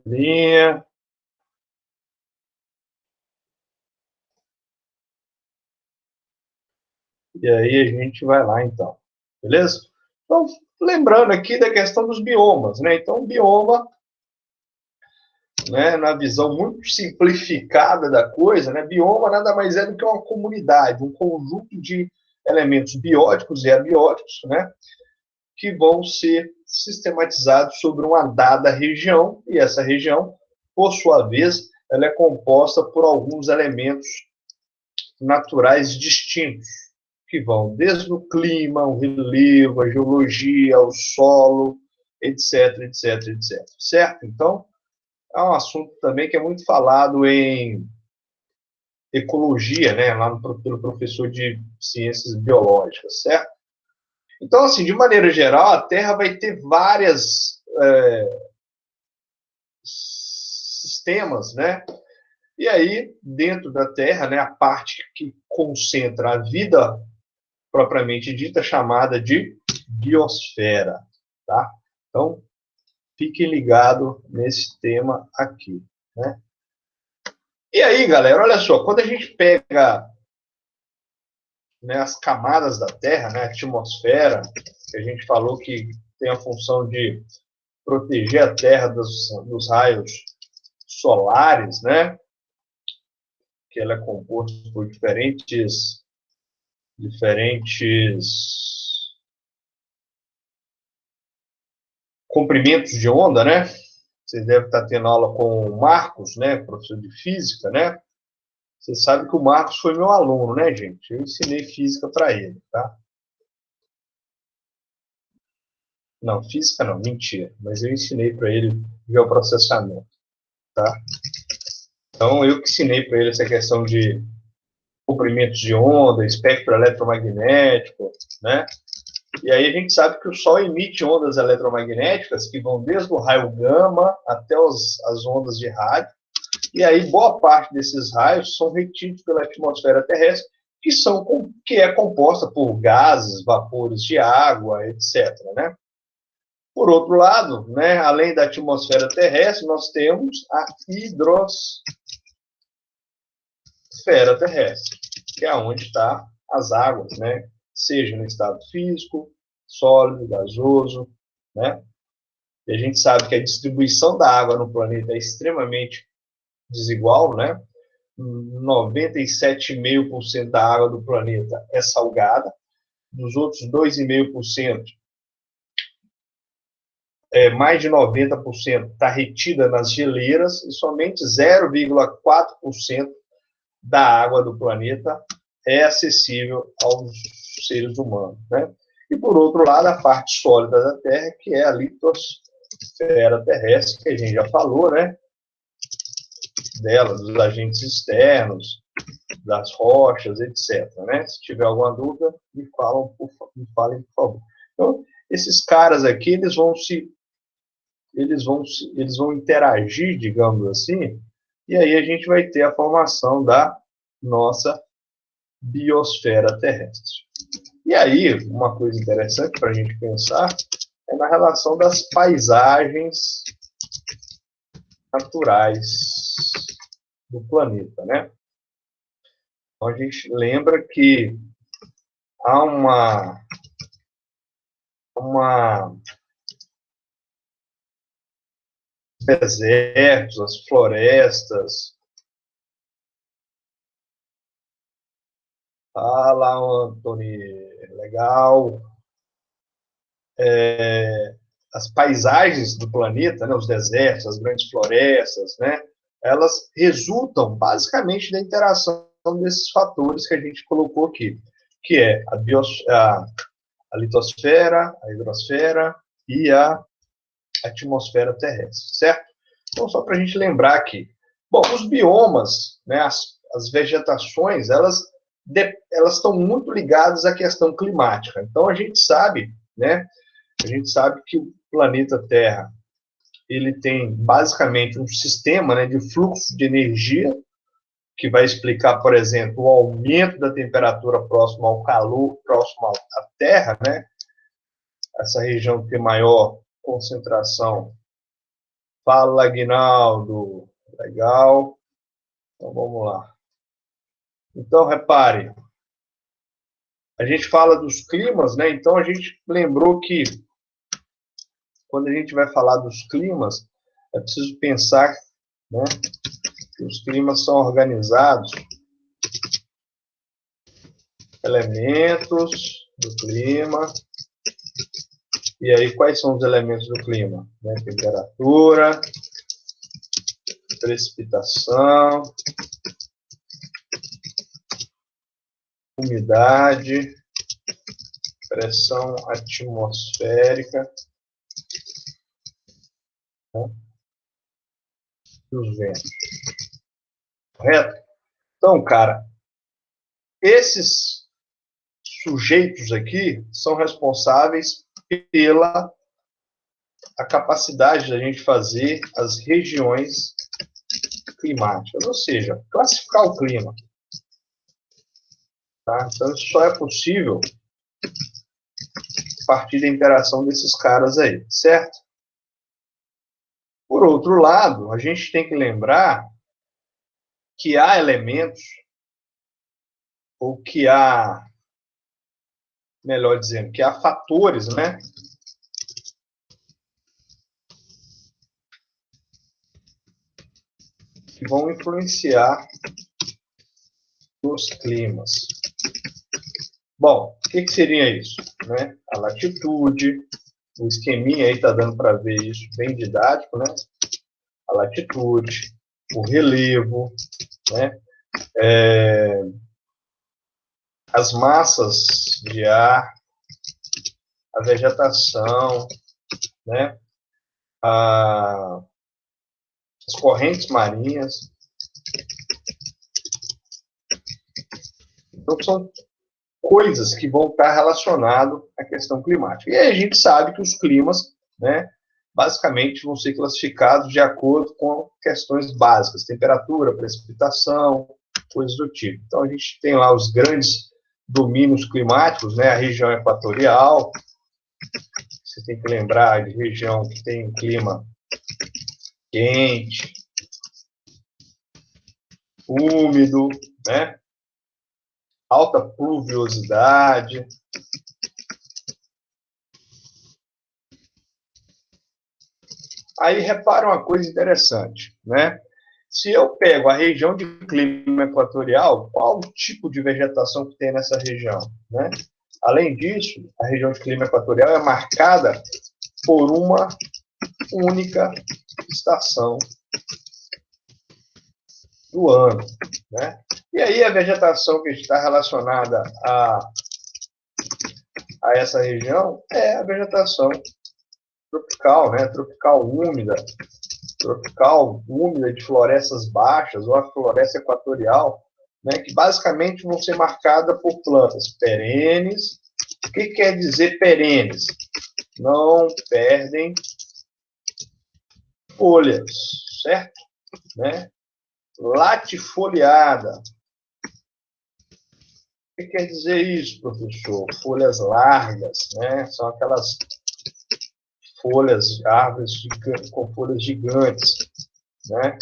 telinha. E aí a gente vai lá, então. Beleza? Então, lembrando aqui da questão dos biomas, né? Então, o bioma, né, na visão muito simplificada da coisa, né, bioma nada mais é do que uma comunidade, um conjunto de elementos bióticos e abióticos, né, que vão ser sistematizados sobre uma dada região, e essa região, por sua vez, ela é composta por alguns elementos naturais distintos, que vão desde o clima, o relevo, a geologia, o solo, etc, etc, etc. Certo? Então, é um assunto também que é muito falado em ecologia, né, lá pelo professor de ciências biológicas, certo? Então, assim, de maneira geral, a Terra vai ter várias sistemas, né? E aí, dentro da Terra, né, a parte que concentra a vida propriamente dita, chamada de biosfera, tá? Então, fiquem ligados nesse tema aqui, né? E aí, galera, olha só, quando a gente pega, né, as camadas da Terra, né, a atmosfera, que a gente falou que tem a função de proteger a Terra dos raios solares, né, que ela é composta por diferentes comprimentos de onda, né? Vocês devem estar tendo aula com o Marcos, né, professor de física, né? Você sabe que o Marcos foi meu aluno, né, gente? Eu ensinei física para ele, tá? Não, física não, mentira. Mas eu ensinei para ele geoprocessamento, tá? Então, eu que ensinei para ele essa questão de comprimentos de onda, espectro eletromagnético, né? E aí a gente sabe que o Sol emite ondas eletromagnéticas que vão desde o raio gama até as ondas de rádio, e aí boa parte desses raios são retidos pela atmosfera terrestre, que é composta por gases, vapores de água, etc., né? Por outro lado, né, além da atmosfera terrestre, nós temos a hidrosfera terrestre, que é onde estão as águas, né? Seja no estado físico, sólido, gasoso, né? E a gente sabe que a distribuição da água no planeta é extremamente desigual, né? 97,5% da água do planeta é salgada, dos outros 2,5%, mais de 90% está retida nas geleiras e somente 0,4% da água do planeta é acessível aos seres humanos, né? E, por outro lado, a parte sólida da Terra, que é a litosfera terrestre, que a gente já falou, né? Dela, dos agentes externos, das rochas, etc., né? Se tiver alguma dúvida, me falem, por favor. Então, esses caras aqui, eles vão interagir, digamos assim, e aí a gente vai ter a formação da nossa biosfera terrestre. E aí, uma coisa interessante para a gente pensar é na relação das paisagens naturais do planeta, né? Então, a gente lembra que há desertos, as florestas. Fala, Anthony, legal. As paisagens do planeta, né, os desertos, as grandes florestas, né, elas resultam basicamente da interação desses fatores que a gente colocou aqui, que é a litosfera, a hidrosfera e a atmosfera terrestre, certo? Então, só para a gente lembrar aqui. Bom, os biomas, né, as vegetações, elas estão muito ligadas à questão climática. Então, a gente sabe, né, que o planeta Terra ele tem basicamente um sistema, né, de fluxo de energia que vai explicar, por exemplo, o aumento da temperatura próximo ao calor, próximo à Terra, né? Essa região tem maior concentração Fala, Aguinaldo. Legal. Então, vamos lá. Então, repare, a gente fala dos climas, né? Então, a gente lembrou que, quando a gente vai falar dos climas, é preciso pensar, né, que os climas são organizados, elementos do clima. E aí, quais são os elementos do clima? Né? Temperatura, precipitação, umidade, pressão atmosférica, né? E os ventos. Correto? Então, cara, esses sujeitos aqui são responsáveis pela a capacidade da gente fazer as regiões climáticas, ou seja, classificar o clima. Tá? Então, isso só é possível a partir da interação desses caras aí, certo? Por outro lado, a gente tem que lembrar que há elementos, ou que há, melhor dizendo, que há fatores, né, que vão influenciar nos climas. Bom, o que seria isso? Né? A latitude, o esqueminha aí está dando para ver isso bem didático, né? A latitude, o relevo, né? As massas de ar, a vegetação, né? As correntes marinhas. Então, são coisas que vão estar relacionadas à questão climática. E aí a gente sabe que os climas, né, basicamente vão ser classificados de acordo com questões básicas, temperatura, precipitação, coisas do tipo. Então a gente tem lá os grandes domínios climáticos, né, a região equatorial, você tem que lembrar de região que tem um clima quente, úmido, né, alta pluviosidade. Aí repara uma coisa interessante, né? Se eu pego a região de clima equatorial, qual o tipo de vegetação que tem nessa região, né? Além disso, a região de clima equatorial é marcada por uma única estação do ano, né? E aí a vegetação que está relacionada a essa região é a vegetação tropical, né? Tropical úmida de florestas baixas, ou a floresta equatorial, né? Que basicamente vão ser marcadas por plantas perenes. O que quer dizer perenes? Não perdem folhas, certo? Né? Latifoliada. O que quer dizer isso, professor? Folhas largas, né? São aquelas folhas, árvores gigantes, com folhas gigantes, né?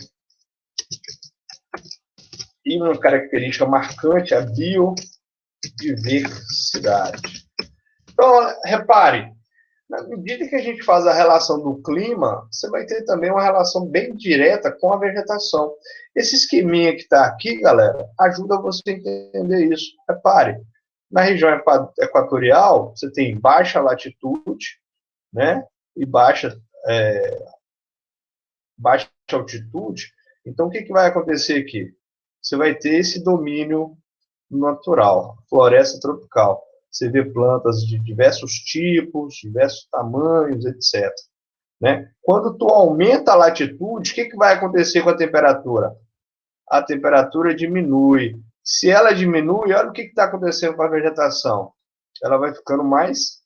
E uma característica marcante é a biodiversidade. Então, repare, na medida que a gente faz a relação do clima, você vai ter também uma relação bem direta com a vegetação. Esse esqueminha que está aqui, galera, ajuda você a entender isso. Repare, na região equatorial, você tem baixa latitude, né, e baixa altitude. Então, o que vai acontecer aqui? Você vai ter esse domínio natural, floresta tropical. Você vê plantas de diversos tipos, diversos tamanhos, etc. Né? Quando tu aumenta a latitude, o que vai acontecer com a temperatura? A temperatura diminui. Se ela diminui, olha o que está acontecendo com a vegetação. Ela vai ficando mais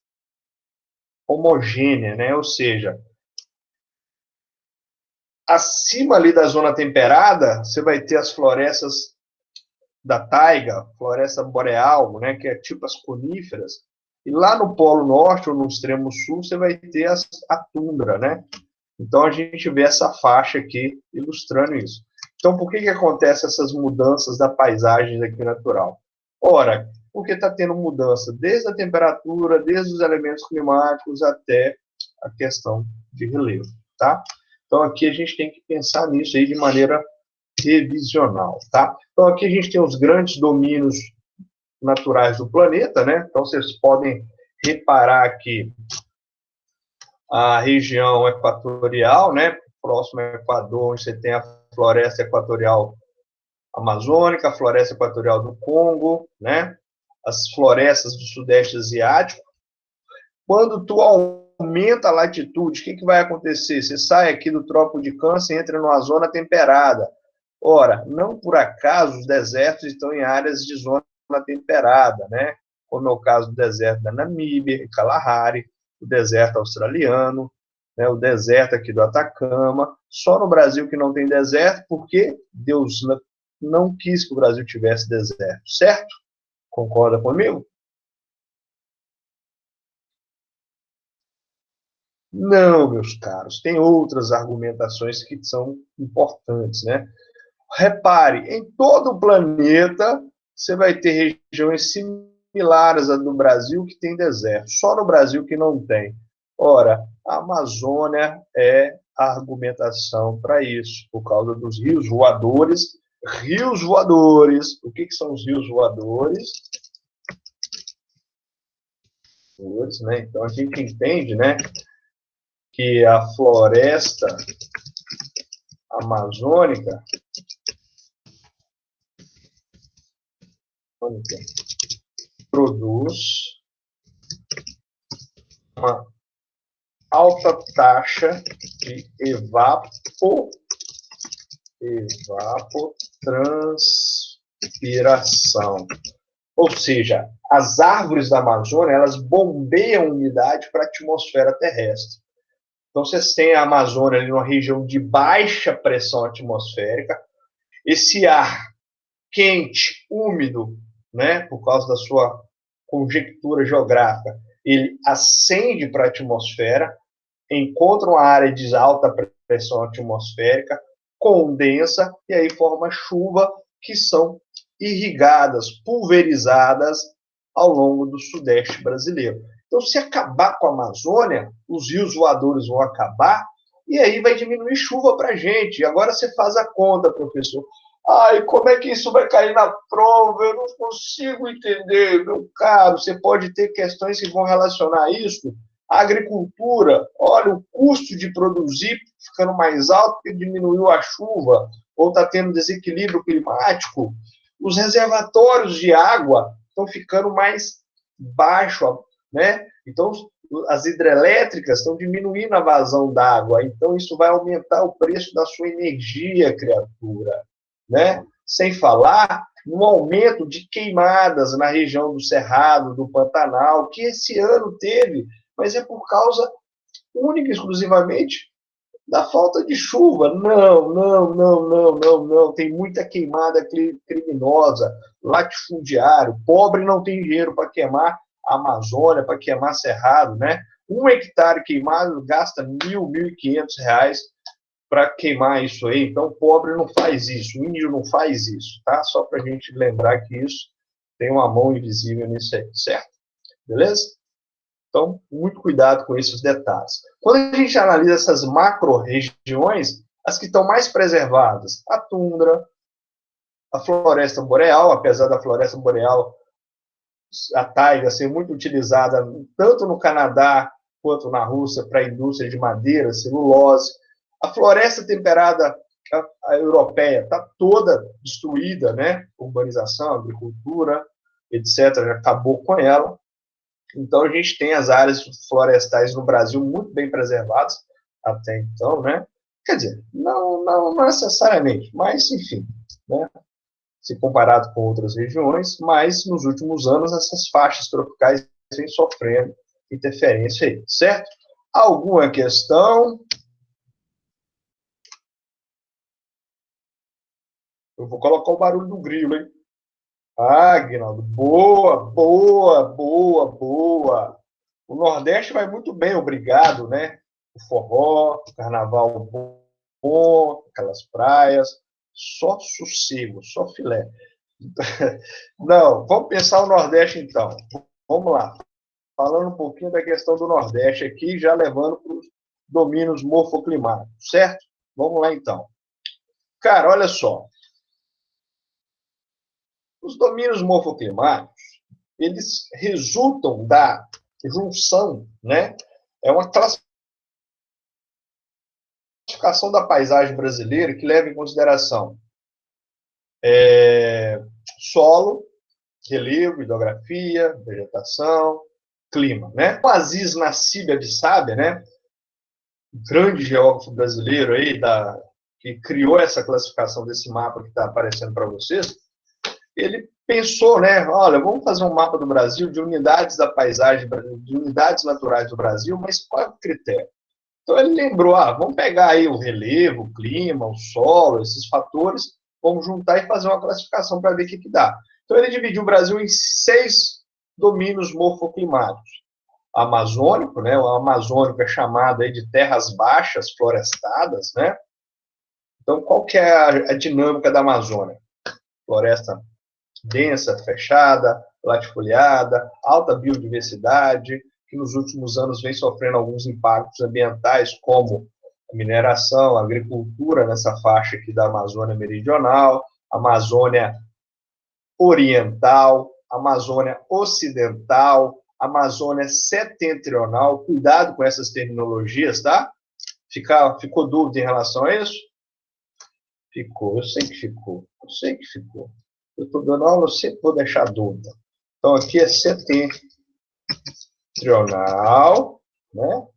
homogênea, né? Ou seja, acima ali da zona temperada, você vai ter as florestas da taiga, floresta boreal, né, que é tipo as coníferas, e lá no Polo Norte ou no extremo sul você vai ter a tundra, né, Então, a gente vê essa faixa aqui ilustrando isso. Então, por que acontecem essas mudanças da paisagem aqui natural? Ora, porque está tendo mudança desde a temperatura, desde os elementos climáticos até a questão de relevo, tá? Então, aqui a gente tem que pensar nisso aí de maneira revisional, tá? Então, aqui a gente tem os grandes domínios naturais do planeta, né? Então, vocês podem reparar aqui a região equatorial, né? Próximo ao Equador, onde você tem a floresta equatorial amazônica, a floresta equatorial do Congo, né? As florestas do Sudeste Asiático. Quando tu aumenta a latitude, o que, que vai acontecer? Você sai aqui do Trópico de Câncer e entra numa zona temperada. Ora, não por acaso os desertos estão em áreas de zona temperada, né? Como é o caso do deserto da Namíbia, Kalahari, o deserto australiano, né? O deserto aqui do Atacama. Só no Brasil que não tem deserto, porque Deus não quis que o Brasil tivesse deserto, certo? Concorda comigo? Não, meus caros, tem outras argumentações que são importantes, né? Repare, em todo o planeta você vai ter regiões similares à do Brasil que tem deserto, só no Brasil que não tem. Ora, a Amazônia é a argumentação para isso, por causa dos rios voadores. Rios voadores, o que são os rios voadores? Né? Então a gente entende, né, que a floresta amazônica produz uma alta taxa de evapotranspiração. Ou seja, as árvores da Amazônia, elas bombeiam umidade para a atmosfera terrestre. Então, vocês têm a Amazônia ali numa região de baixa pressão atmosférica. Esse ar quente, úmido, né, por causa da sua conjectura geográfica, ele ascende para a atmosfera, encontra uma área de alta pressão atmosférica, condensa e aí forma chuva que são irrigadas, pulverizadas ao longo do sudeste brasileiro. Então, se acabar com a Amazônia, os rios voadores vão acabar e aí vai diminuir chuva para a gente. E agora você faz a conta, professor. Ai, como é que isso vai cair na prova? Eu não consigo entender, meu caro. Você pode ter questões que vão relacionar isso à agricultura. Olha, o custo de produzir ficando mais alto porque diminuiu a chuva, ou está tendo desequilíbrio climático. Os reservatórios de água estão ficando mais baixos, né? Então, as hidrelétricas estão diminuindo a vazão d'água. Então, isso vai aumentar o preço da sua energia, criatura, né? Sem falar no aumento de queimadas na região do Cerrado, do Pantanal, que esse ano teve, mas é por causa única e exclusivamente da falta de chuva. Não, não, não, não, não, não. Tem muita queimada criminosa, latifundiário. Pobre não tem dinheiro para queimar a Amazônia, para queimar Cerrado, né? 1 hectare queimado gasta R$ 1.000, R$ 1.500 para queimar isso aí. Então, o pobre não faz isso, o índio não faz isso, tá? Só para a gente lembrar que isso tem uma mão invisível nisso aí, certo? Beleza? Então, muito cuidado com esses detalhes. Quando a gente analisa essas macro-regiões, as que estão mais preservadas, a tundra, a floresta boreal, apesar da floresta boreal, a taiga ser muito utilizada tanto no Canadá quanto na Rússia para a indústria de madeira, celulose. A floresta temperada a europeia está toda destruída, né? Urbanização, agricultura, etc., já acabou com ela. Então, a gente tem as áreas florestais no Brasil muito bem preservadas até então, né? Quer dizer, não necessariamente, mas, enfim, né? Se comparado com outras regiões, mas nos últimos anos essas faixas tropicais vêm sofrendo interferência aí, certo? Alguma questão? Eu vou colocar o barulho do grilo, hein? Ah, Aguinaldo, boa, boa, boa, boa. O Nordeste vai muito bem, obrigado, né? o forró, o carnaval bom, aquelas praias, só sossego, só filé. Não, vamos pensar o Nordeste então. Vamos lá. Falando um pouquinho da questão do Nordeste aqui, já levando para os domínios morfoclimáticos, certo? Vamos lá então. Cara, olha só. Os domínios morfoclimáticos, eles resultam da junção, né? É uma classificação da paisagem brasileira que leva em consideração solo, relevo, hidrografia, vegetação, clima, né? O Aziz Nassib Abissabia, né? Grande geógrafo brasileiro aí que criou essa classificação desse mapa que está aparecendo para vocês, ele pensou, né? Olha, vamos fazer um mapa do Brasil de unidades da paisagem, de unidades naturais do Brasil, mas qual é o critério? Então ele lembrou, vamos pegar aí o relevo, o clima, o solo, esses fatores, vamos juntar e fazer uma classificação para ver o que dá. Então ele dividiu o Brasil em 6 domínios morfoclimáticos. Amazônico, né? O amazônico é chamado aí de terras baixas florestadas, né? Então qual que é a dinâmica da Amazônia? Floresta densa, fechada, latifoliada, alta biodiversidade, que nos últimos anos vem sofrendo alguns impactos ambientais, como a mineração, a agricultura nessa faixa aqui da Amazônia Meridional, Amazônia Oriental, Amazônia Ocidental, Amazônia Setentrional. Cuidado com essas terminologias, tá? Ficou dúvida em relação a isso? Ficou, eu sei que ficou. Eu sei que ficou. Eu estou dando aula, eu sempre vou deixar dúvida. Então, aqui é setentrional, né?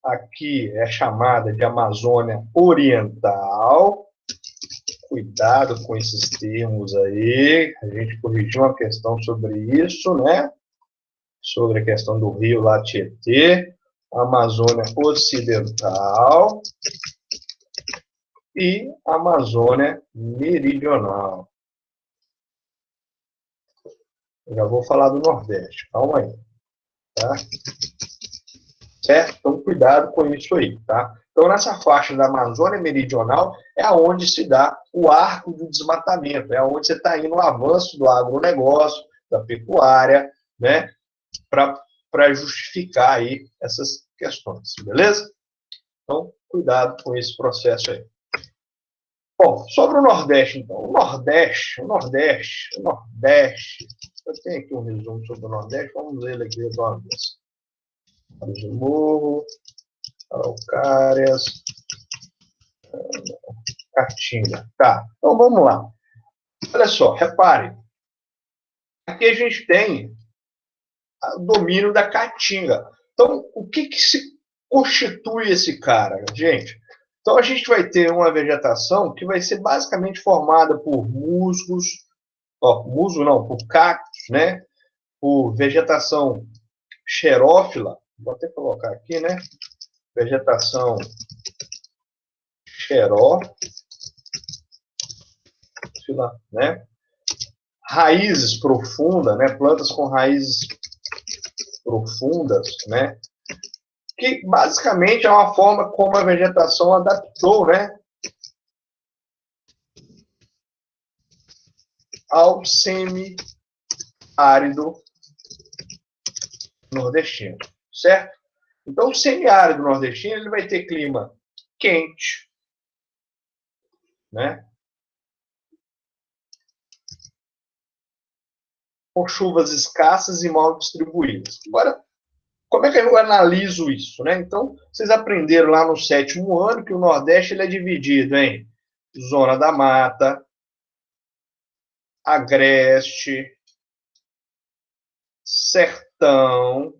Aqui é chamada de Amazônia Oriental. Cuidado com esses termos aí. A gente corrigiu uma questão sobre isso, né? Sobre a questão do rio lá Tietê. Amazônia Ocidental e Amazônia Meridional. Eu já vou falar do Nordeste, calma aí, tá? Certo? Então, cuidado com isso aí, tá? Então, nessa faixa da Amazônia Meridional é onde se dá o arco do desmatamento, é onde você está indo o avanço do agronegócio, da pecuária, né? Para justificar aí essas questões, beleza? Então, cuidado com esse processo aí. Bom, sobre o Nordeste, então. O Nordeste. Eu tenho aqui um resumo sobre o Nordeste, vamos ler ele aqui de uma vez. De Morro, Araucárias, Caatinga. Tá, então vamos lá. Olha só, reparem. Aqui a gente tem o domínio da Caatinga. Então, o que se constitui esse cara, gente? Então, a gente vai ter uma vegetação que vai ser basicamente formada por musgos, musgo não, por cactos, né? Por vegetação xerófila, vou até colocar aqui, né? Vegetação xerófila, né? Raízes profundas, né? Plantas com raízes profundas, né? Que basicamente é uma forma como a vegetação adaptou, né? Ao semiárido nordestino, certo? Então, o semiárido nordestino ele vai ter clima quente, né? Com chuvas escassas e mal distribuídas. Agora, como é que eu analiso isso, né? Então, vocês aprenderam lá no 7º ano que o Nordeste ele é dividido em zona da mata, agreste, sertão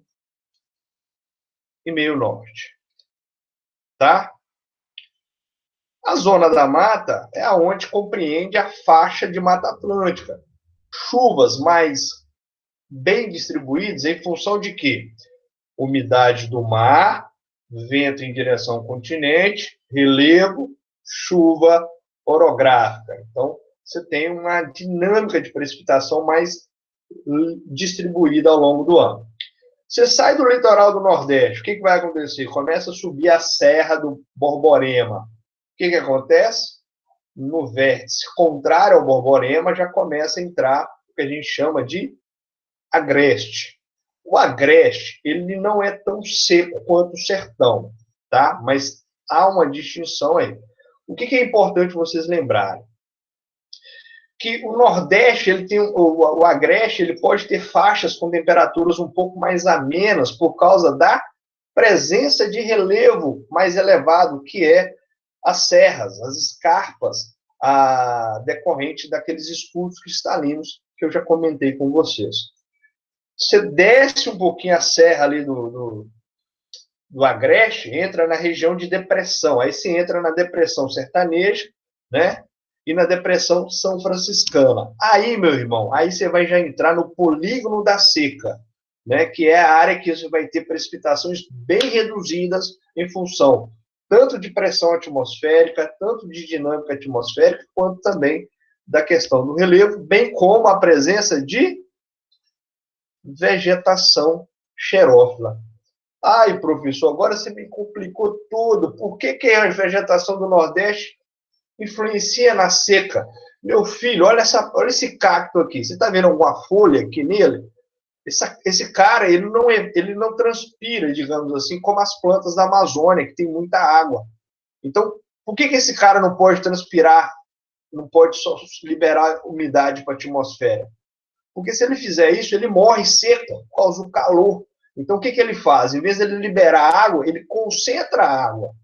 e meio norte, tá? A zona da mata é aonde compreende a faixa de Mata Atlântica. Chuvas mais bem distribuídas em função de quê? Umidade do mar, vento em direção ao continente, relevo, chuva orográfica. Então, você tem uma dinâmica de precipitação mais distribuída ao longo do ano. Você sai do litoral do Nordeste, o que vai acontecer? Começa a subir a Serra do Borborema. O que acontece? No vértice contrário ao Borborema, já começa a entrar o que a gente chama de agreste. O agreste, ele não é tão seco quanto o sertão, tá? Mas há uma distinção aí. O que é importante vocês lembrarem? Que o Nordeste, ele tem o agreste, ele pode ter faixas com temperaturas um pouco mais amenas por causa da presença de relevo mais elevado, que é as serras, as escarpas, decorrente daqueles escudos cristalinos que eu já comentei com vocês. Você desce um pouquinho a serra ali do agreste, entra na região de depressão. Aí você entra na depressão sertaneja, né? E na depressão São Franciscana. Aí, meu irmão, aí você vai já entrar no polígono da seca, né? Que é a área que você vai ter precipitações bem reduzidas em função tanto de pressão atmosférica, tanto de dinâmica atmosférica, quanto também da questão do relevo, bem como a presença de vegetação xerófila. Ai, professor, agora você me complicou tudo. Por que a vegetação do Nordeste influencia na seca? Meu filho, olha esse cacto aqui. Você está vendo alguma folha aqui nele? Esse cara, ele não transpira, digamos assim, como as plantas da Amazônia, que tem muita água. Então, por que esse cara não pode transpirar, não pode só liberar umidade para a atmosfera? Porque se ele fizer isso, ele morre seco por causa do calor. Então, o que ele faz? Em vez de ele liberar água, ele concentra a água.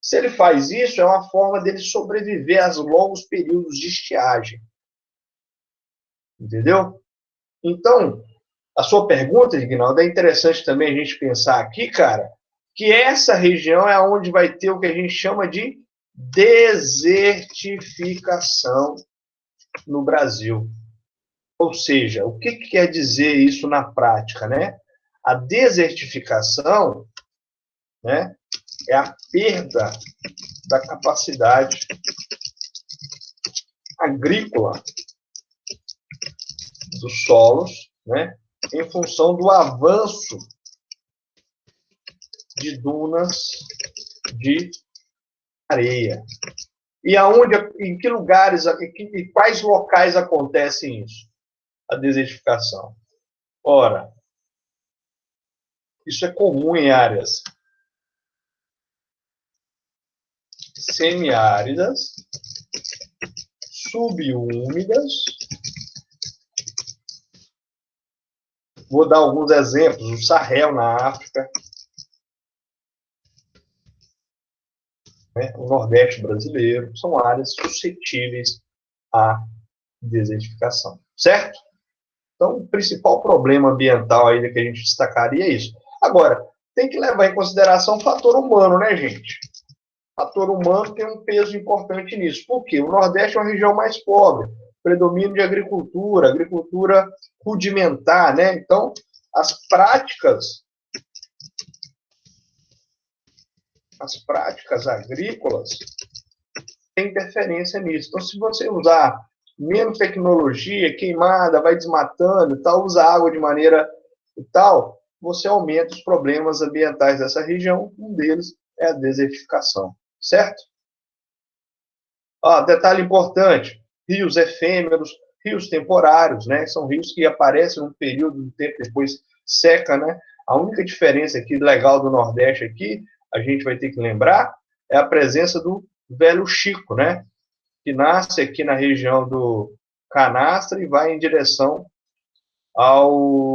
Se ele faz isso, é uma forma dele sobreviver aos longos períodos de estiagem. Entendeu? Então, a sua pergunta, Ignaldo, é interessante também a gente pensar aqui, cara, que essa região é onde vai ter o que a gente chama de desertificação no Brasil. Ou seja, o que quer dizer isso na prática, né? A desertificação, né, é a perda da capacidade agrícola dos solos, né, em função do avanço de dunas de areia. E em que lugares, em quais locais acontece isso? A desertificação. Ora, isso é comum em áreas semiáridas, subúmidas. Vou dar alguns exemplos. O Sahel, na África, né? O Nordeste brasileiro, são áreas suscetíveis à desertificação. Certo? Então, o principal problema ambiental aí que a gente destacaria é isso. Agora, tem que levar em consideração o fator humano, né, gente? O fator humano tem um peso importante nisso. Por quê? O Nordeste é uma região mais pobre, predomínio de agricultura rudimentar, né? Então, as práticas agrícolas têm interferência nisso. Então, se você usar menos tecnologia, queimada, vai desmatando e tal, usa água de maneira e tal, você aumenta os problemas ambientais dessa região. Um deles é a desertificação, certo? Detalhe importante, rios efêmeros, rios temporários, né? São rios que aparecem num período de tempo, depois seca, né? A única diferença aqui legal do Nordeste aqui, a gente vai ter que lembrar, é a presença do Velho Chico, né? Que nasce aqui na região do Canastra e vai em direção ao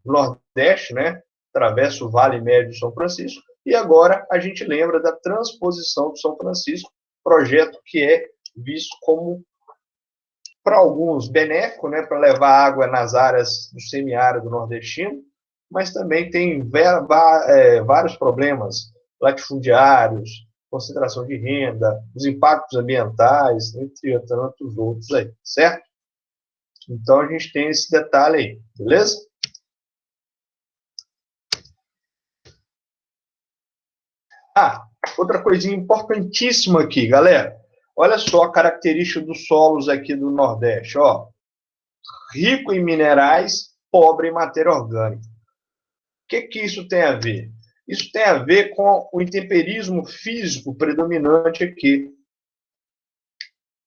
Nordeste, né? Atravessa o Vale Médio de São Francisco. E agora a gente lembra da transposição do São Francisco, projeto que é visto como, para alguns, benéfico, né? Para levar água nas áreas do semiárido nordestino, mas também tem vários problemas latifundiários, concentração de renda, os impactos ambientais, entre tantos outros aí, certo? Então, a gente tem esse detalhe aí, beleza? Outra coisinha importantíssima aqui, galera. Olha só a característica dos solos aqui do Nordeste, ó. Rico em minerais, pobre em matéria orgânica. que isso tem a ver? Isso tem a ver com o intemperismo físico predominante aqui.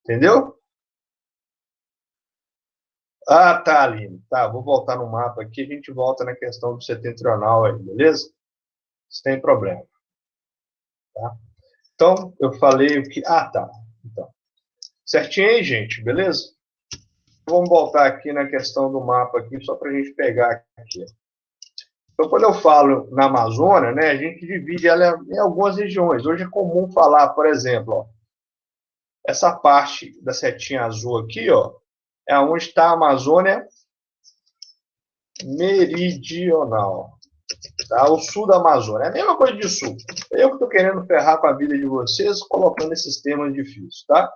Entendeu? Ah, tá, Aline. Tá, vou voltar no mapa aqui, a gente volta na questão do setentrional aí, beleza? Sem problema. Tá? Então, eu falei o que... Ah, tá. Então, certinho aí, gente, beleza? Vamos voltar aqui na questão do mapa aqui, só para a gente pegar aqui. Então, quando eu falo na Amazônia, né, a gente divide ela em algumas regiões. Hoje é comum falar, por exemplo, ó, essa parte da setinha azul aqui, ó, é onde está a Amazônia Meridional. Tá? O sul da Amazônia. É a mesma coisa de sul. Eu que estou querendo ferrar com a vida de vocês, colocando esses termos difíceis, tá?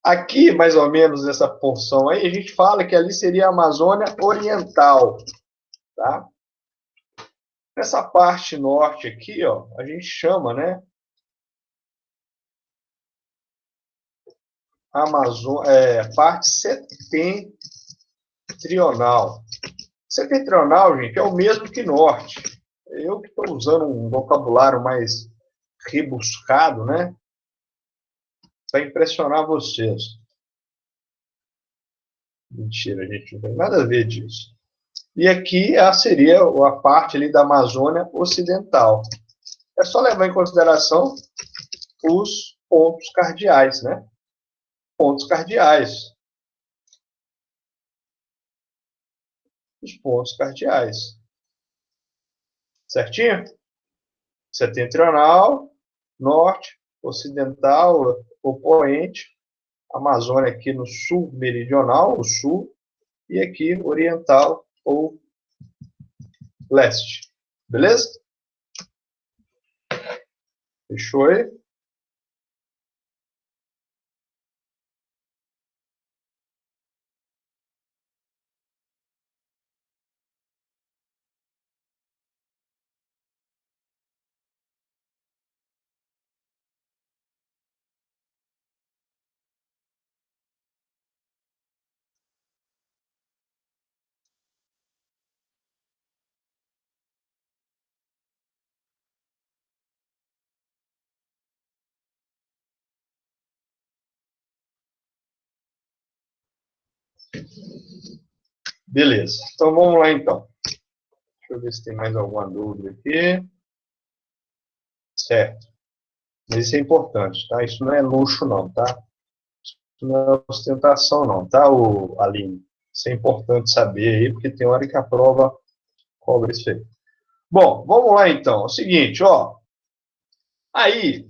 Aqui, mais ou menos, nessa porção aí, a gente fala que ali seria a Amazônia Oriental, tá? Nessa parte norte aqui, ó, a gente chama, né? Parte setentrional. Setentrional, gente, é o mesmo que norte. Eu que estou usando um vocabulário mais rebuscado, né? Para impressionar vocês. Mentira, gente, não tem nada a ver disso. E aqui seria a parte ali da Amazônia Ocidental. É só levar em consideração os pontos cardeais, né? Pontos cardeais. Os pontos cardeais. Certinho? Setentrional, norte, ocidental, opoente, Amazônia aqui no sul meridional, o sul, e aqui oriental ou leste. Beleza? Fechou aí? Beleza. Então vamos lá então. Deixa eu ver se tem mais alguma dúvida aqui. Certo. Mas isso é importante, tá? Isso não é luxo não, tá? Isso não é ostentação não, tá, Aline? Isso é importante saber aí, porque tem hora que a prova cobra isso aí. Bom, vamos lá então. É o seguinte, ó. Aí,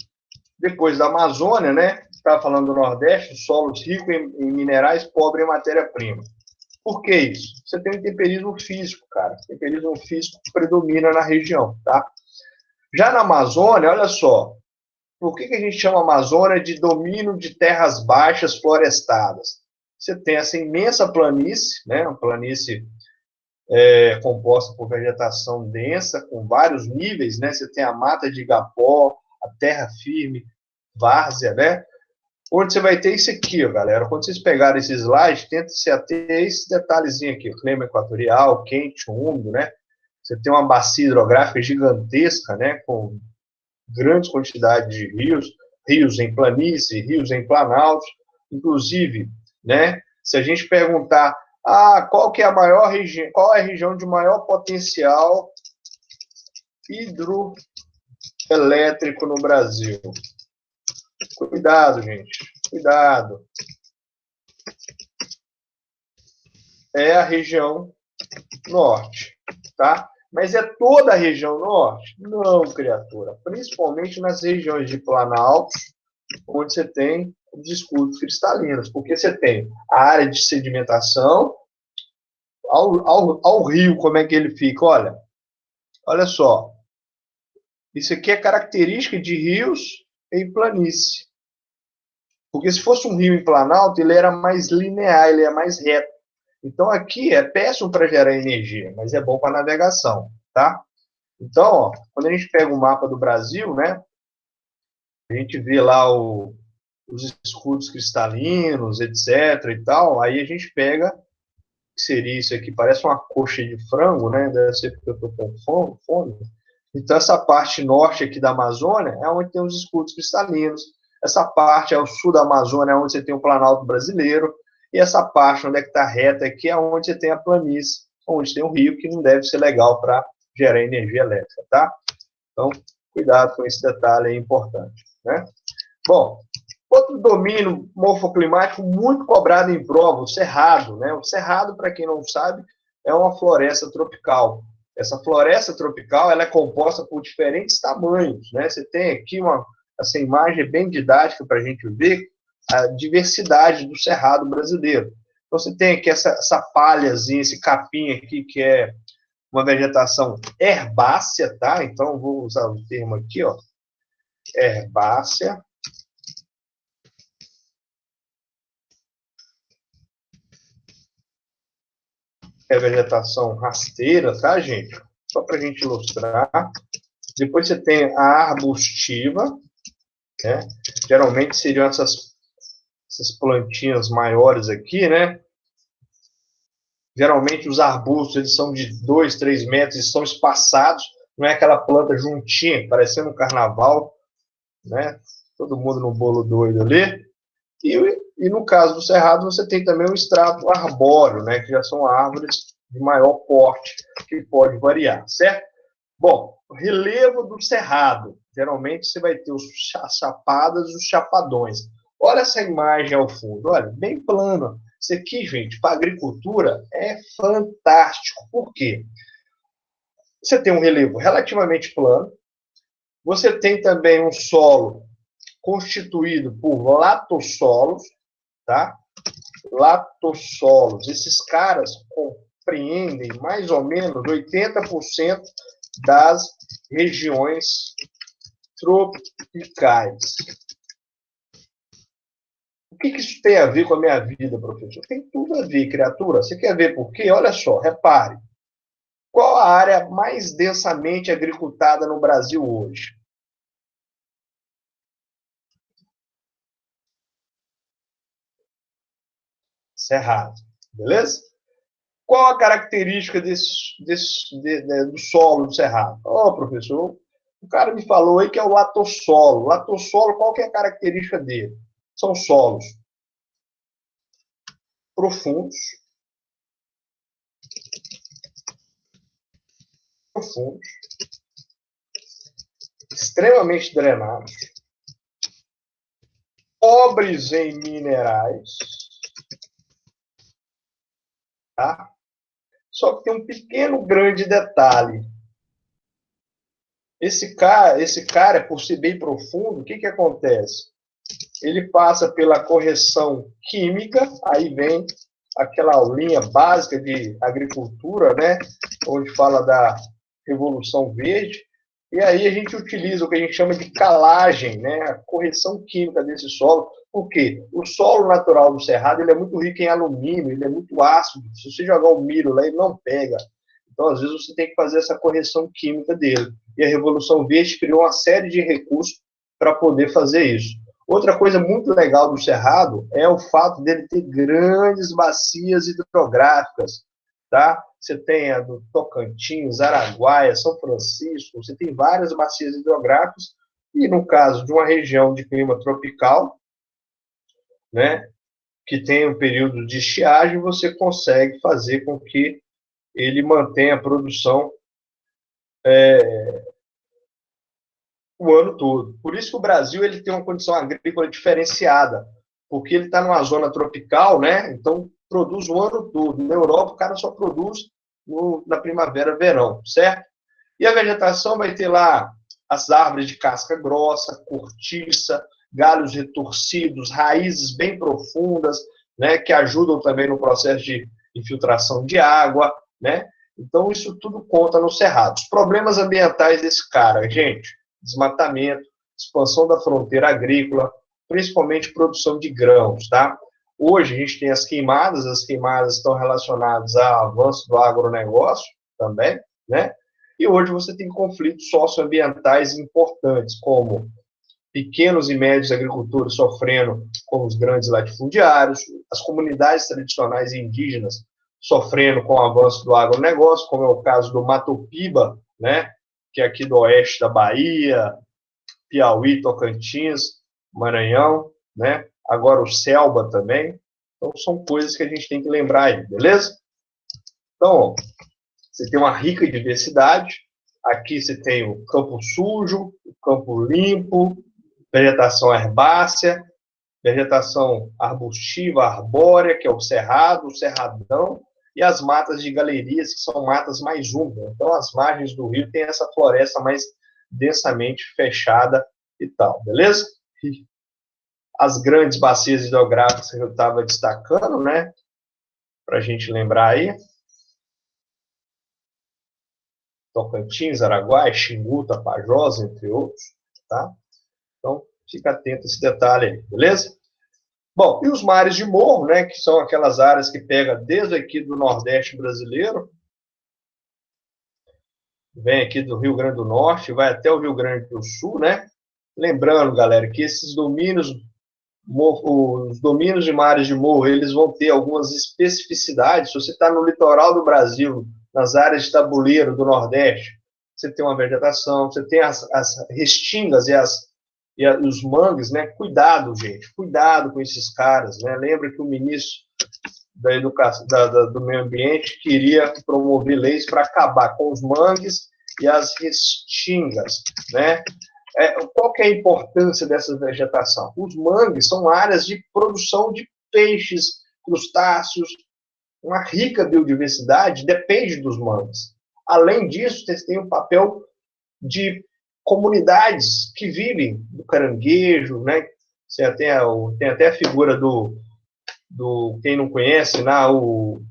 depois da Amazônia, né? Estava falando do Nordeste, solos ricos em minerais, pobre em matéria-prima. Por que isso? Você tem um temperismo físico, cara. O temperismo físico predomina na região, tá? Já na Amazônia, olha só. Por que a gente chama a Amazônia de domínio de terras baixas florestadas? Você tem essa imensa planície, né? Uma planície composta por vegetação densa, com vários níveis, né? Você tem a mata de igapó, a terra firme, várzea, né? Onde você vai ter isso aqui, ó, galera. Quando vocês pegarem esse slide, tenta se ater a esse detalhezinho aqui. O clima equatorial, quente, úmido, né? Você tem uma bacia hidrográfica gigantesca, né? Com grandes quantidades de rios, rios em planície, rios em planaltos. Inclusive, né? Se a gente perguntar, qual que é a maior região, qual é a região de maior potencial hidroelétrico no Brasil? Cuidado, gente. Cuidado. É a região norte, tá? Mas é toda a região norte? Não, criatura. Principalmente nas regiões de planaltos, onde você tem os escudos cristalinos. Porque você tem a área de sedimentação, ao rio, como é que ele fica? Olha só. Isso aqui é característica de rios em planície. Porque se fosse um rio em planalto, ele era mais linear, ele é mais reto. Então, aqui é péssimo para gerar energia, mas é bom para navegação, tá? Então, ó, quando a gente pega o mapa do Brasil, né, a gente vê lá os escudos cristalinos, etc. e tal, aí a gente pega, que seria isso aqui, parece uma coxa de frango, né? Deve ser porque eu estou com fome. Então, essa parte norte aqui da Amazônia é onde tem os escudos cristalinos. Essa parte é o sul da Amazônia, é onde você tem o Planalto Brasileiro. E essa parte, onde é que está reta aqui, é onde você tem a planície, onde tem o rio, que não deve ser legal para gerar energia elétrica, tá? Então, cuidado com esse detalhe aí importante, né? Bom, outro domínio morfoclimático muito cobrado em prova, o cerrado, né? O cerrado, para quem não sabe, é uma floresta tropical. Essa floresta tropical, ela é composta por diferentes tamanhos, né? Você tem aqui essa imagem bem didática para a gente ver a diversidade do cerrado brasileiro. Então, você tem aqui essa palhazinha, esse capim aqui, que é uma vegetação herbácea, tá? Então, vou usar o termo aqui, ó, herbácea. É vegetação rasteira, tá, gente? Só para a gente ilustrar. Depois você tem a arbustiva, né? Geralmente seriam essas plantinhas maiores aqui, né? Geralmente os arbustos, eles são de 2, 3 metros e são espaçados, não é aquela planta juntinha, parecendo um carnaval, né? Todo mundo no bolo doido ali. E no caso do cerrado, você tem também o extrato arbóreo, né? Que já são árvores de maior porte, que pode variar, certo? Bom, o relevo do cerrado. Geralmente você vai ter as chapadas e os chapadões. Olha essa imagem ao fundo, olha, bem plano. Isso aqui, gente, para agricultura é fantástico. Por quê? Você tem um relevo relativamente plano, você tem também um solo constituído por latossolos, tá? Latossolos. Esses caras compreendem mais ou menos 80% das regiões tropicais. O que isso tem a ver com a minha vida, professor? Tem tudo a ver, criatura. Você quer ver por quê? Olha só, repare. Qual a área mais densamente agricultada no Brasil hoje? Cerrado. Beleza? Qual a característica do solo do cerrado? Ó, professor, o cara me falou aí que é o latossolo. Latossolo, qual que é a característica dele? São solos profundos, extremamente drenados, pobres em minerais, tá? Só que tem um pequeno grande detalhe. Esse cara, por ser bem profundo, o que acontece? Ele passa pela correção química, aí vem aquela aulinha básica de agricultura, né? Onde fala da Revolução Verde, e aí a gente utiliza o que a gente chama de calagem, né? A correção química desse solo. Por quê? O solo natural do cerrado, ele é muito rico em alumínio, ele é muito ácido. Se você jogar o milho lá, ele não pega. Então, às vezes, você tem que fazer essa correção química dele. E a Revolução Verde criou uma série de recursos para poder fazer isso. Outra coisa muito legal do cerrado é o fato dele ter grandes bacias hidrográficas, tá? Você tem a do Tocantins, Araguaia, São Francisco, você tem várias bacias hidrográficas, e no caso de uma região de clima tropical, né, que tem um período de estiagem, você consegue fazer com que ele mantenha a produção o ano todo. Por isso que o Brasil ele tem uma condição agrícola diferenciada, porque ele está numa zona tropical, né? Então produz o ano todo. Na Europa, o cara só produz na primavera, verão, certo? E a vegetação vai ter lá as árvores de casca grossa, cortiça, galhos retorcidos, raízes bem profundas, né? Que ajudam também no processo de infiltração de água, né? Então, isso tudo conta no cerrado. Os problemas ambientais desse cara, gente, desmatamento, expansão da fronteira agrícola, principalmente produção de grãos, tá? Hoje a gente tem as queimadas estão relacionadas ao avanço do agronegócio também, né? E hoje você tem conflitos socioambientais importantes, como pequenos e médios agricultores sofrendo com os grandes latifundiários, as comunidades tradicionais e indígenas sofrendo com o avanço do agronegócio, como é o caso do Matopiba, né, que é aqui do oeste da Bahia, Piauí, Tocantins, Maranhão, né, agora o Selba também. Então, são coisas que a gente tem que lembrar aí, beleza? Então, você tem uma rica diversidade. Aqui você tem o campo sujo, o campo limpo, vegetação herbácea, vegetação arbustiva, arbórea, que é o cerrado, o cerradão, e as matas de galerias, que são matas mais úmidas. Então, as margens do rio tem essa floresta mais densamente fechada e tal, beleza? E as grandes bacias hidrográficas que eu estava destacando, né? Para a gente lembrar aí. Tocantins, Araguaia, Xingu, Tapajós, entre outros, tá? Então, fica atento a esse detalhe aí, beleza? Bom, e os mares de morro, né, que são aquelas áreas que pega desde aqui do Nordeste brasileiro, vem aqui do Rio Grande do Norte, vai até o Rio Grande do Sul, né? Lembrando, galera, que esses domínios, os domínios de mares de morro, eles vão ter algumas especificidades. Se você está no litoral do Brasil, nas áreas de tabuleiro do Nordeste, você tem uma vegetação, você tem as restingas e os mangues, né? Cuidado, gente, cuidado com esses caras, né? Lembra que o ministro da educação, do meio ambiente queria promover leis para acabar com os mangues e as restingas, né? Qual que é a importância dessa vegetação? Os mangues são áreas de produção de peixes, crustáceos, uma rica biodiversidade depende dos mangues. Além disso, eles têm um papel de comunidades que vivem do caranguejo, né? Você tem até a figura do quem não conhece, né? O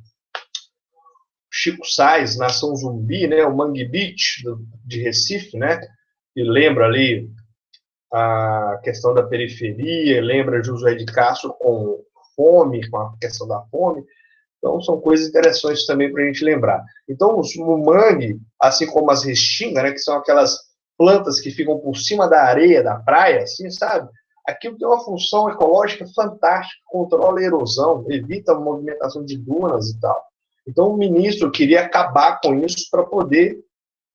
Chico Sainz, Nação Zumbi, né? O Mangue Beach de Recife, né? Que lembra ali a questão da periferia, lembra José de Castro com fome, com a questão da fome. Então, são coisas interessantes também para a gente lembrar. Então, o mangue, assim como as restingas, né, que são aquelas plantas que ficam por cima da areia, da praia, assim, sabe? Aquilo tem uma função ecológica fantástica, controla a erosão, evita a movimentação de dunas e tal. Então, o ministro queria acabar com isso para poder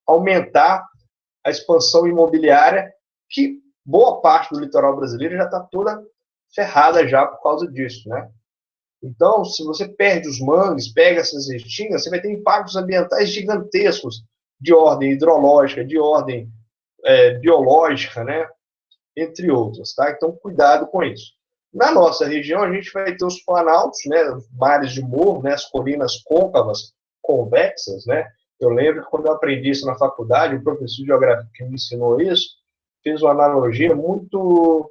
aumentar a expansão imobiliária, que boa parte do litoral brasileiro já está toda ferrada já por causa disso, né? Então, se você perde os mangues, pega essas restingas, você vai ter impactos ambientais gigantescos de ordem hidrológica, de ordem biológica, né? Entre outras, tá? Então, cuidado com isso. Na nossa região, a gente vai ter os planaltos, né? Os mares de morro, né? As colinas côncavas, convexas, né? Eu lembro que quando eu aprendi isso na faculdade, o professor de geografia que me ensinou isso, fez uma analogia muito...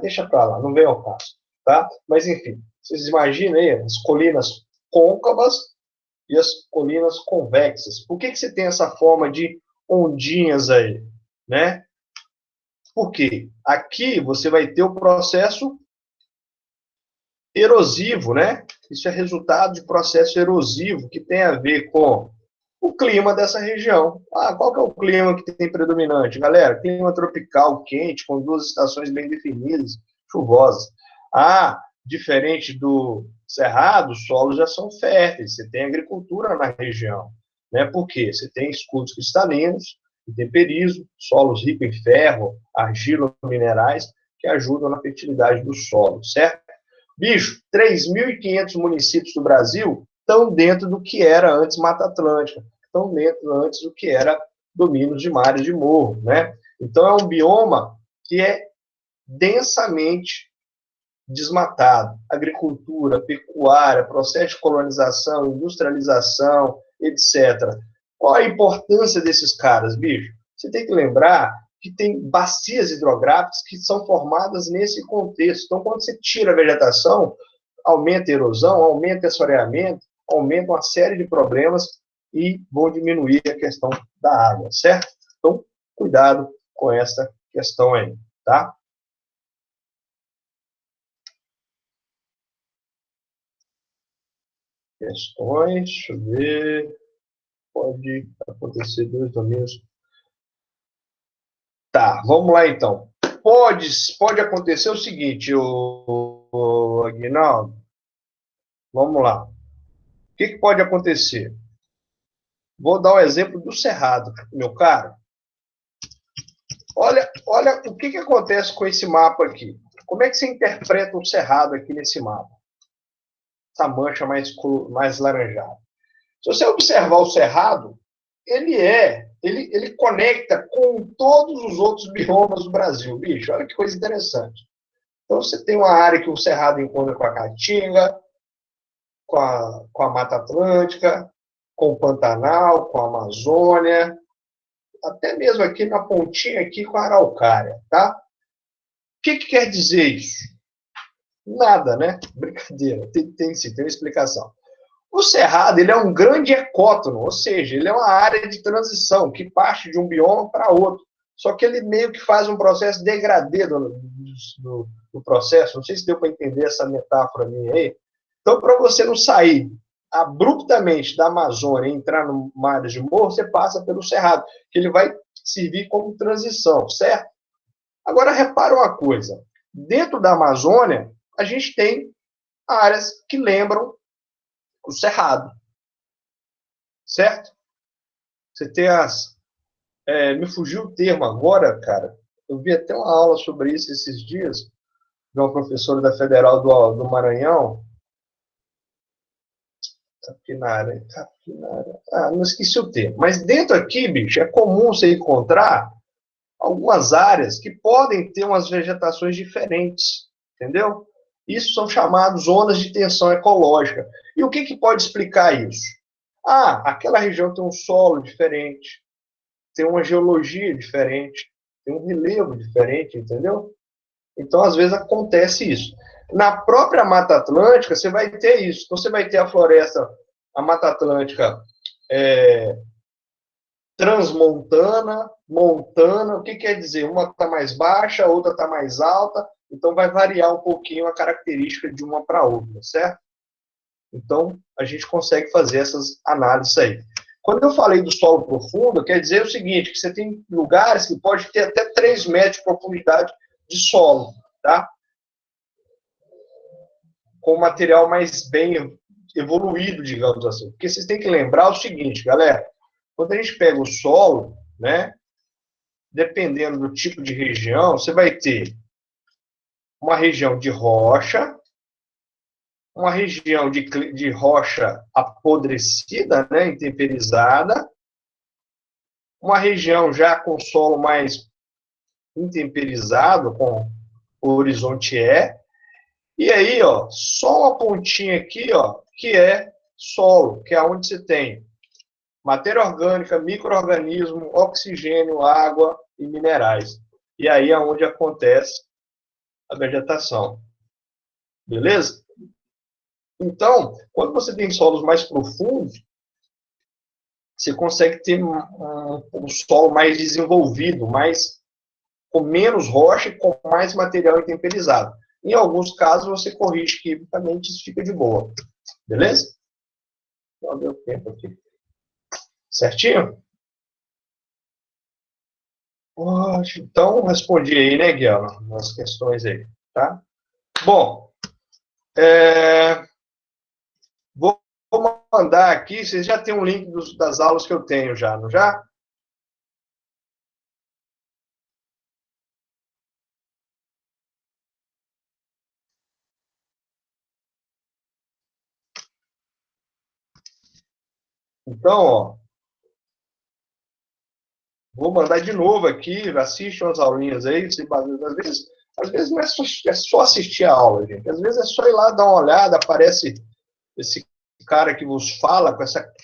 deixa para lá, não vem ao caso, tá? Mas, enfim, vocês imaginem aí as colinas côncavas e as colinas convexas. Por que você tem essa forma de ondinhas aí, né? Porque aqui você vai ter o processo erosivo, né? Isso é resultado de processo erosivo que tem a ver com o clima dessa região. Qual que é o clima que tem predominante? Galera, clima tropical, quente, com duas estações bem definidas, chuvosas. Diferente do cerrado, os solos já são férteis, você tem agricultura na região. Né? Por quê? Você tem escudos cristalinos, temperismo, solos ricos em ferro, argila, minerais, que ajudam na fertilidade do solo, certo? Bicho, 3.500 municípios do Brasil estão dentro do que era antes Mata Atlântica, estão dentro antes do que era domínios de mares de morro, né? Então, é um bioma que é densamente desmatado. Agricultura, pecuária, processo de colonização, industrialização, etc. Qual a importância desses caras, bicho? Você tem que lembrar que tem bacias hidrográficas que são formadas nesse contexto. Então, quando você tira a vegetação, aumenta a erosão, aumenta o assoreamento, aumenta uma série de problemas e vão diminuir a questão da água, certo? Então, cuidado com essa questão aí, tá? Questões, deixa eu ver. Pode acontecer dois domínios. Tá, vamos lá então. pode acontecer o seguinte, o Aguinaldo, vamos lá. O que pode acontecer? Vou dar o exemplo do Cerrado, meu caro. Olha o que acontece com esse mapa aqui. Como é que você interpreta o Cerrado aqui nesse mapa? Essa mancha mais laranjada. Se você observar o Cerrado, ele conecta com todos os outros biomas do Brasil, bicho. Olha que coisa interessante. Então, você tem uma área que o Cerrado encontra com a Caatinga, com a Mata Atlântica, com o Pantanal, com a Amazônia, até mesmo aqui na pontinha aqui com a Araucária, tá? O que quer dizer isso? Nada, né? Brincadeira, tem uma explicação. O Cerrado, ele é um grande ecótono, ou seja, ele é uma área de transição que parte de um bioma para outro. Só que ele meio que faz um processo degradê do processo. Não sei se deu para entender essa metáfora minha aí. Então, para você não sair abruptamente da Amazônia e entrar numa área de morro, você passa pelo Cerrado, que ele vai servir como transição, certo? Agora, repara uma coisa. Dentro da Amazônia, a gente tem áreas que lembram o Cerrado, certo? Você tem me fugiu o termo agora, cara. Eu vi até uma aula sobre isso esses dias, de uma professora da Federal do Maranhão. Capinara. Não esqueci o termo. Mas dentro aqui, bicho, é comum você encontrar algumas áreas que podem ter umas vegetações diferentes, entendeu? Isso são chamadas zonas de tensão ecológica. E o que pode explicar isso? Aquela região tem um solo diferente, tem uma geologia diferente, tem um relevo diferente, entendeu? Então, às vezes, acontece isso. Na própria Mata Atlântica, você vai ter isso. Então, você vai ter a floresta, a Mata Atlântica transmontana, montana. O que quer dizer? Uma está mais baixa, a outra está mais alta. Então, vai variar um pouquinho a característica de uma para outra, certo? Então, a gente consegue fazer essas análises aí. Quando eu falei do solo profundo, quer dizer o seguinte, que você tem lugares que pode ter até 3 metros de profundidade de solo, tá? Com material mais bem evoluído, digamos assim. Porque vocês têm que lembrar o seguinte, galera, quando a gente pega o solo, né, dependendo do tipo de região, você vai ter uma região de rocha, uma região de rocha apodrecida, né, intemperizada, uma região já com solo mais intemperizado, com o horizonte e aí, ó, só uma pontinha aqui, ó, que é solo, que é onde você tem matéria orgânica, micro-organismo, oxigênio, água e minerais. E aí é onde acontece a vegetação. Beleza? Então, quando você tem solos mais profundos, você consegue ter um solo mais desenvolvido, com menos rocha e com mais material intemperizado. Em alguns casos, você corrige quimicamente e isso fica de boa. Beleza? Não deu tempo aqui. Certinho? Então, respondi aí, né, Guilherme? As questões aí, tá? Bom, vou mandar aqui, vocês já têm um link das aulas que eu tenho já, não já? Então, ó, vou mandar de novo aqui, assiste umas aulinhas aí, às vezes não é só assistir a aula, gente. Às vezes é só ir lá dar uma olhada, aparece esse cara que vos fala com essa